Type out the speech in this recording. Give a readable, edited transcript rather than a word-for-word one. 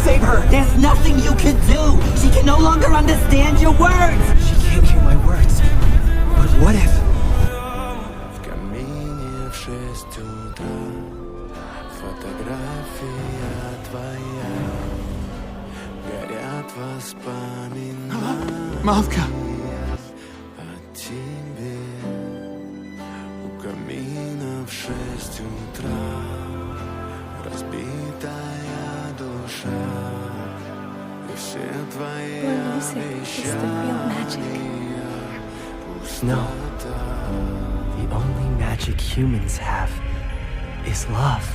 save her! There's nothing you can do! She can no longer understand your words! She can't hear my words. But what if... В камине в 6 утра фотография твоя. Горят воспоминания Мавка! о тебе. У камина в 6 утра разбитая душа. И все твои Music is the real magic. No. The only magic humans have is love.